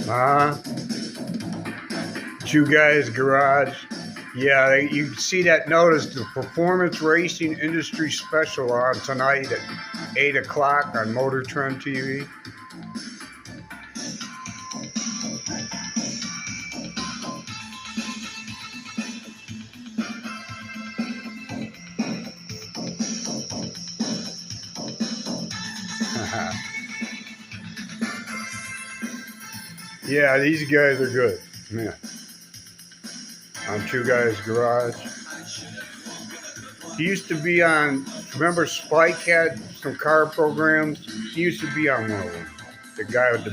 Uh, Two Guys Garage. Yeah, you see that notice the Performance Racing Industry Special on tonight at 8 o'clock on Motor Trend TV. Yeah, these guys are good. Yeah. On Two Guys Garage. He used to be on, remember Spike had some car programs? He used to be on one of them. The guy with the